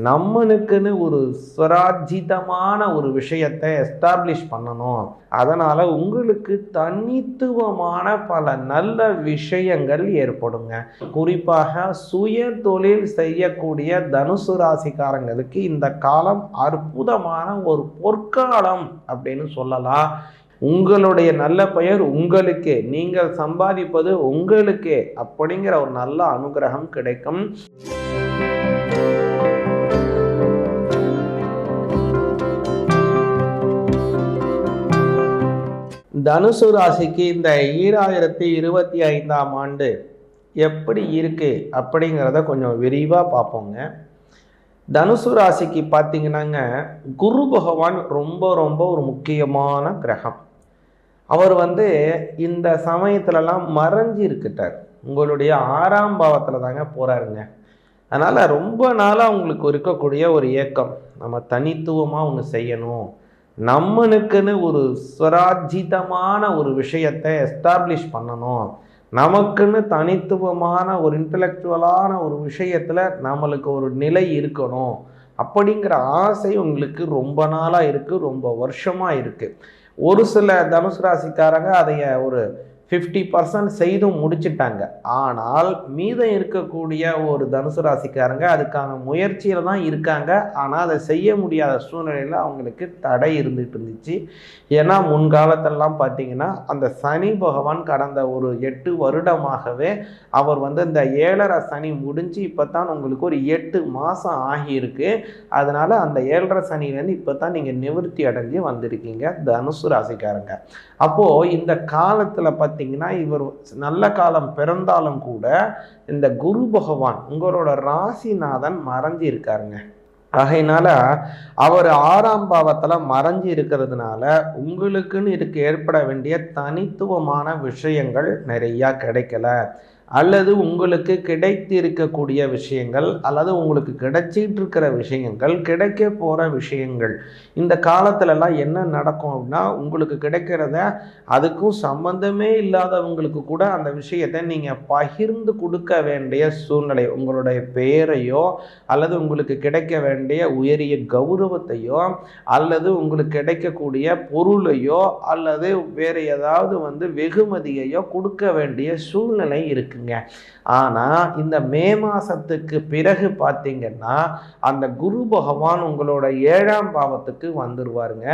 நம்மளுக்குன்னு ஒரு ஸ்வராஜிதமான ஒரு விஷயத்தை எஸ்டாப்ளிஷ் பண்ணணும். அதனால் உங்களுக்கு தனித்துவமான பல நல்ல விஷயங்கள் ஏற்படுங்க. குறிப்பாக சுய தொழில் செய்யக்கூடிய தனுசு ராசிக்காரங்களுக்கு இந்த காலம் அற்புதமான ஒரு பொற்காலம் அப்படின்னு சொல்லலாம். உங்களுடைய நல்ல பெயர் உங்களுக்கே, நீங்கள் சம்பாதிப்பது உங்களுக்கே அப்படிங்கிற ஒரு நல்ல அனுகிரகம் கிடைக்கும். தனுசு ராசிக்கு இந்த 2025ஆம் ஆண்டு எப்படி இருக்கு அப்படிங்கிறத கொஞ்சம் விரிவாக பார்ப்போங்க. தனுசு ராசிக்கு பார்த்தீங்கன்னாங்க, குரு பகவான் ரொம்ப ரொம்ப ஒரு முக்கியமான கிரகம். அவர் இந்த சமயத்துலலாம் மறைஞ்சி இருக்கிட்டார். உங்களுடைய 6ஆம் பாவத்தில் தாங்க போகிறாருங்க. அதனால் ரொம்ப நாளாக உங்களுக்கு இருக்கக்கூடிய ஒரு ஏக்கம், நம்ம தனித்துவமாக ஒன்று செய்யணும், நம்மளுக்குன்னு ஒரு ஸ்வராஜிதமான ஒரு விஷயத்தை எஸ்டாப்ளிஷ் பண்ணணும், நமக்குன்னு தனித்துவமான ஒரு இன்டலெக்சுவலான ஒரு விஷயத்தில் நம்மளுக்கு ஒரு நிலை இருக்கணும் அப்படிங்கிற ஆசை உங்களுக்கு ரொம்ப நாளாக இருக்குது, ரொம்ப வருஷமாக இருக்குது. ஒரு சில தனுசு ராசிக்காரங்க அதைய ஒரு 50% செய்தும் முடிச்சிட்டாங்க. ஆனால் மீதம் இருக்கக்கூடிய ஒரு தனுசு ராசிக்காரங்க அதுக்கான முயற்சியில் தான் இருக்காங்க. ஆனால் அதை செய்ய முடியாத சூழ்நிலையில் அவங்களுக்கு தடை இருந்துகிட்டு இருந்துச்சு. ஏன்னா முன்காலத்திலலாம் பார்த்தீங்கன்னா அந்த சனி பகவான் கடந்த ஒரு 8 வருடமாகவே அவர் இந்த 7.5 சனி முடிஞ்சு இப்போ தான் உங்களுக்கு ஒரு 8 மாதம் ஆகியிருக்கு. அதனால் அந்த 7.5 சனிலேருந்து இப்போ தான் நீங்கள் நிவர்த்தி அடைஞ்சு வந்திருக்கீங்க தனுசு ராசிக்காரங்க. அப்போது இந்த காலத்தில் பார்த்தீங்கன்னா இவர் நல்ல காலம் பிறந்தாலும் கூட இந்த குரு பகவான் உங்களோட ராசிநாதன் மறைஞ்சி இருக்காருங்க. ஆகையினால அவர் 6ஆம் பாவத்தில் மறைஞ்சி இருக்கிறதுனால உங்களுக்குன்னு ஏற்பட வேண்டிய தனித்துவமான விஷயங்கள் நிறையா கிடைக்கல, அல்லது உங்களுக்கு கிடைத்து இருக்கக்கூடிய விஷயங்கள், அல்லது உங்களுக்கு கிடைச்சிட்டு இருக்கிற விஷயங்கள், கிடைக்க போகிற விஷயங்கள், இந்த காலத்துலலாம் என்ன நடக்கும் அப்படின்னா, உங்களுக்கு கிடைக்கிறத அதுக்கும் சம்பந்தமே இல்லாதவங்களுக்கு கூட அந்த விஷயத்தை நீங்கள் பகிர்ந்து கொடுக்க வேண்டிய சூழ்நிலை. உங்களுடைய பெயரையோ அல்லது உங்களுக்கு கிடைக்க வேண்டிய உயரிய கௌரவத்தையோ அல்லது உங்களுக்கு கிடைக்கக்கூடிய பொருளையோ அல்லது வேறு ஏதாவது வெகுமதியையோ கொடுக்க வேண்டிய சூழ்நிலை இருக்குது. ஆனால் இந்த மே மாசத்துக்கு பிறகு பார்த்தீங்கன்னா அந்த குரு பகவான் உங்களோட 7ஆம் பாவத்துக்கு வந்துருவாருங்க.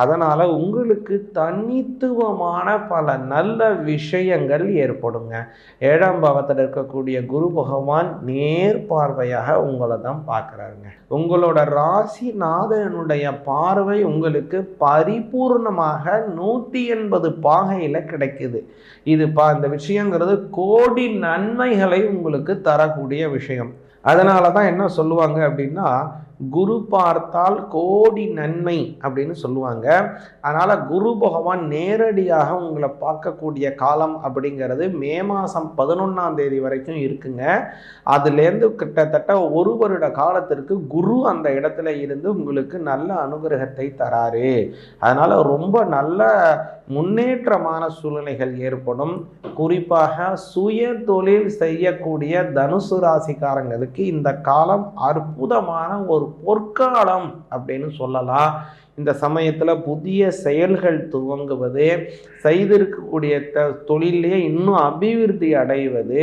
அதனால உங்களுக்கு தனித்துவமான பல நல்ல விஷயங்கள் ஏற்படுங்க. 7ஆம் பாவத்தில் இருக்கக்கூடிய குரு பகவான் நேர் பார்வையாக உங்களை தான் பார்க்குறாருங்க. உங்களோட ராசிநாதனுடைய பார்வை உங்களுக்கு பரிபூர்ணமாக 180 பாகையில் கிடைக்குது. இந்த விஷயங்கிறது கோடி நன்மைகளை உங்களுக்கு தரக்கூடிய விஷயம். அதனால தான் என்ன சொல்லுவாங்க அப்படின்னா, குரு பார்த்தால் கோடி நன்மை அப்படின்னு சொல்லுவாங்க. அதனால் குரு பகவான் நேரடியாக உங்களை பார்க்கக்கூடிய காலம் அப்படிங்கிறது மே மாதம் 11ஆம் தேதி வரைக்கும் இருக்குங்க. அதுலேருந்து கிட்டத்தட்ட 1 வருட காலத்திற்கு குரு அந்த இடத்துல இருந்து உங்களுக்கு நல்ல அனுகிரகத்தை தராரு. அதனால் ரொம்ப நல்ல முன்னேற்றமான சூழ்நிலைகள் ஏற்படும். குறிப்பாக சுய தொழில் செய்யக்கூடிய தனுசு ராசிக்காரங்களுக்கு இந்த காலம் அற்புதமான ஒரு பொற்காலம் அப்படின்னு சொல்லலாம். இந்த சமயத்தில் புதிய செயல்கள் துவங்குவது, செய்திருக்கக்கூடிய தொழிலே இன்னும் அபிவிருத்தி அடைவது,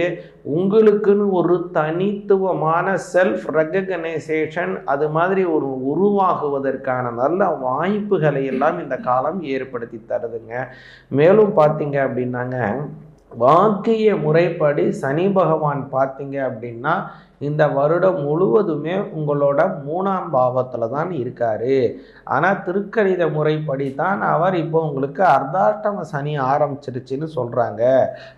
உங்களுக்குன்னு ஒரு தனித்துவமான செல்ஃப் ரெகக்னைசேஷன் அது மாதிரி ஒரு உருவாகுவதற்கான நல்ல வாய்ப்புகளை எல்லாம் இந்த காலம் ஏற்படுத்தி தருதுங்க. மேலும் பார்த்தீங்க அப்படின்னாங்க, வாக்கிய முறைப்படி சனி பகவான் பார்த்தீங்க அப்படின்னா இந்த வருடம் முழுவதுமே உங்களோட 3ஆம் பாவத்தில் தான் இருக்காரு. ஆனால் திருக்கணித முறைப்படி தான் அவர் இப்போ உங்களுக்கு அர்த்தாஷ்டம சனி ஆரம்பிச்சிருச்சுன்னு சொல்கிறாங்க.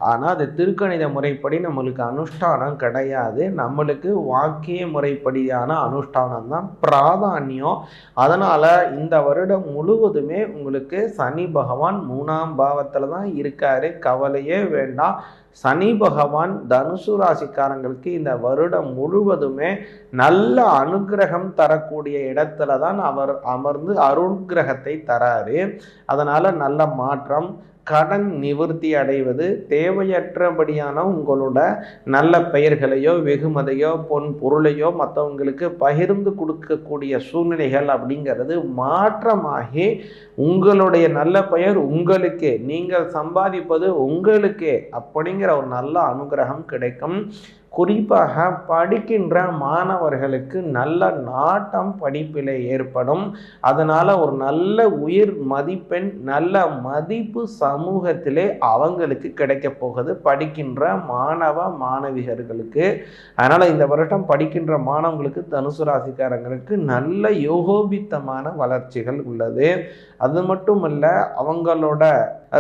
ஆனால் அது திருக்கணித முறைப்படி நம்மளுக்கு அனுஷ்டானம் கிடையாது. நம்மளுக்கு வாக்கிய முறைப்படியான அனுஷ்டானம் தான் பிராதானியம். அதனால் இந்த வருடம் முழுவதுமே உங்களுக்கு சனி பகவான் 3ஆம் பாவத்தில் தான் இருக்காரு. கவலையே வேண்டாம். சனி பகவான் தனுசு ராசிக்காரங்களுக்கு இந்த வருடம் முழுவதுமே நல்ல அனுகிரகம் தரக்கூடிய இடத்துல தான் அவர் அமர்ந்து அருட்கிரகத்தை தராரு. அதனால் நல்ல மாற்றம், கடன் நிவர்த்தி அடைவது, தேவையற்றபடியான உங்களோட நல்ல பெயர்களையோ வெகுமதியோ பொன் பொருளையோ மற்றவங்களுக்கு பகிர்ந்து கொடுக்கக்கூடிய சூழ்நிலைகள் அப்படிங்கிறது மாற்றமாகி உங்களுடைய நல்ல பெயர் உங்களுக்கே, நீங்கள் சம்பாதிப்பது உங்களுக்கே அப்படிங்கிற ஒரு நல்ல அனுகிரகம் கிடைக்கும். குறிப்பாக படிக்கின்ற மாணவர்களுக்கு நல்ல நாட்டம் படிப்பில் ஏற்படும். அதனால் ஒரு நல்ல உயிர் மதிப்பெண், நல்ல மதிப்பு சமூகத்திலே அவங்களுக்கு கிடைக்க போகுது படிக்கின்ற மாணவ மாணவிகர்களுக்கு. அதனால் இந்த வருடம் படிக்கின்ற மாணவங்களுக்கு, தனுசு ராசிக்காரங்களுக்கு நல்ல யோகோபித்தமான வளர்ச்சிகள் உள்ளது. அது மட்டுமல்ல, அவங்களோட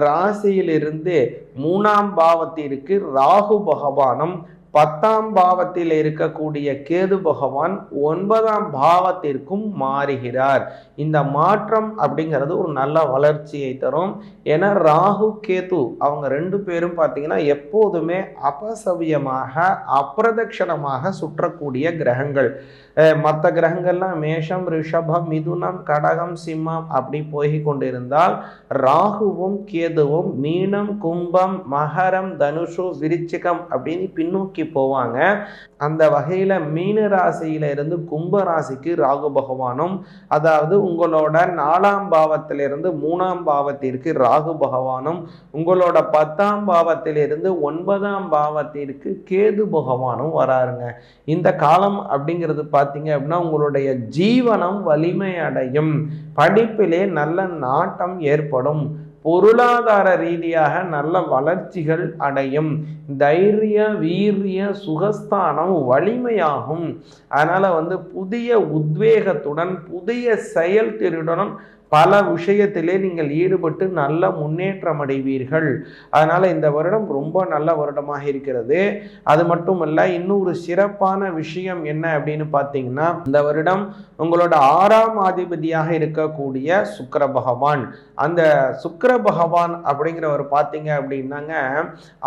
ராசியிலிருந்து 3ஆம் பாவத்திற்கு ராகு பகவானும் 10ஆம் பாவத்தில் இருக்கக்கூடிய கேது பகவான் 9ஆம் பாவத்திற்கும் மாறுகிறார். இந்த மாற்றம் அப்படிங்கிறது ஒரு நல்ல வளர்ச்சியை தரும். ஏன்னா ராகு கேது அவங்க 2 பேரும் பார்த்தீங்கன்னா எப்போதுமே அபசவியமாக அப்பிரதட்சணமாக சுற்றக்கூடிய கிரகங்கள். மற்ற கிரகங்கள்லாம் மேஷம், ரிஷபம், மிதுனம், கடகம், சிம்மம் அப்படி போய் கொண்டிருந்தால் ராகுவும் கேதுவும் மீனம், கும்பம், மகரம், தனுஷு, விருச்சிகம் அப்படின்னு பின்னோக்கி போவாங்க. அந்த வகையில் மீன ராசியில இருந்து கும்ப ராசிக்கு ராகு பகவானும், அதாவது உங்களோட 4ஆம் பாவத்திலிருந்து 3ஆம் பாவத்திற்கு ராகு பகவானும், உங்களோட 10ஆம் பாவத்திலிருந்து 9ஆம் பாவத்திற்கு கேது பகவானும் வராருங்க. இந்த காலம் அப்படிங்கிறது பார்த்தீங்க அப்படின்னா உங்களுடைய ஜீவனம் வலிமை அடையும், படிப்பிலே நல்ல நாட்டம் ஏற்படும், பொருளாதார ரீதியாக நல்ல வளர்ச்சிகள் அடையும், தைரிய வீரிய சுகஸ்தானம் வலிமையாகும். அதனால புதிய உத்வேகத்துடன் புதிய செயல்திறனுடன் பல விஷயத்திலே நீங்கள் ஈடுபட்டு நல்ல முன்னேற்றம் அடைவீர்கள். அதனால் இந்த வருடம் ரொம்ப நல்ல வருடமாக இருக்கிறது. அது மட்டுமல்ல, இன்னொரு சிறப்பான விஷயம் என்ன அப்படின்னு பார்த்தீங்கன்னா, இந்த வருடம் உங்களோட 6ஆம் அதிபதியாக இருக்கக்கூடிய சுக்கிர பகவான், அந்த சுக்கிர பகவான் அப்படிங்கிறவர் பார்த்தீங்க அப்படின்னாங்க,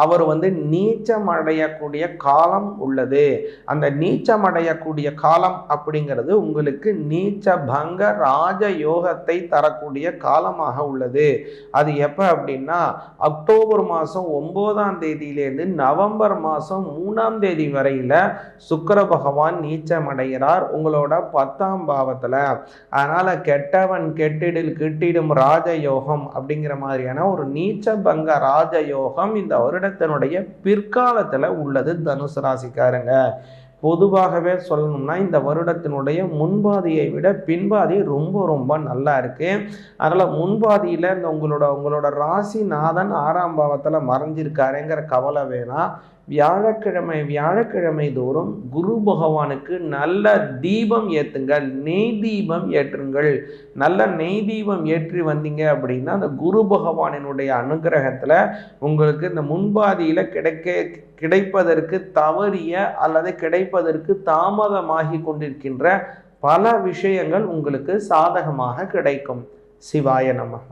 அவர் நீச்சம் அடையக்கூடிய காலம் உள்ளது. அந்த நீச்சம் அடையக்கூடிய காலம் அப்படிங்கிறது உங்களுக்கு நீச்ச பங்க ராஜ யோகத்தை தரக்கூடிய காலமாக உள்ளது. அது எப்ப அப்படின்னா அக்டோபர் மாதம் 9ஆம் தேதியிலிருந்து நவம்பர் மாதம் 3ஆம் தேதி வரையில சுக்கிர பகவான் நீச்சம் அடைகிறார் உங்களோட 10ஆம் பாவத்துல. அதனால கெட்டவன் கெட்டிடில் கிட்டிடும் ராஜயோகம் அப்படிங்கிற மாதிரியான ஒரு நீச்ச பங்க ராஜயோகம் இந்த வருடத்தினுடைய பிற்காலத்துல உள்ளது தனுசு ராசிக்காரங்க. பொதுவாகவே சொல்லணும்னா இந்த வருடத்தினுடைய முன்பாதியை விட பின்பாதி ரொம்ப ரொம்ப நல்லா இருக்கு. அதனால முன்பாதியில இந்த உங்களோட ராசிநாதன் 6ஆம் பாவத்துல மறைஞ்சிருக்காருங்கிற கவலை வேணாம். வியாழக்கிழமை தோறும் குரு பகவானுக்கு நல்ல தீபம் ஏற்றுங்கள், நெய் தீபம் ஏற்றுங்கள். நல்ல நெய் தீபம் ஏற்றி வந்தீங்க அப்படின்னா அந்த குரு பகவானினுடைய அனுகிரகத்தில் உங்களுக்கு இந்த முன்பாதியில் கிடைப்பதற்கு தவறிய அல்லது கிடைப்பதற்கு தாமதமாகி கொண்டிருக்கின்ற பல விஷயங்கள் உங்களுக்கு சாதகமாக கிடைக்கும். சிவாய நமः.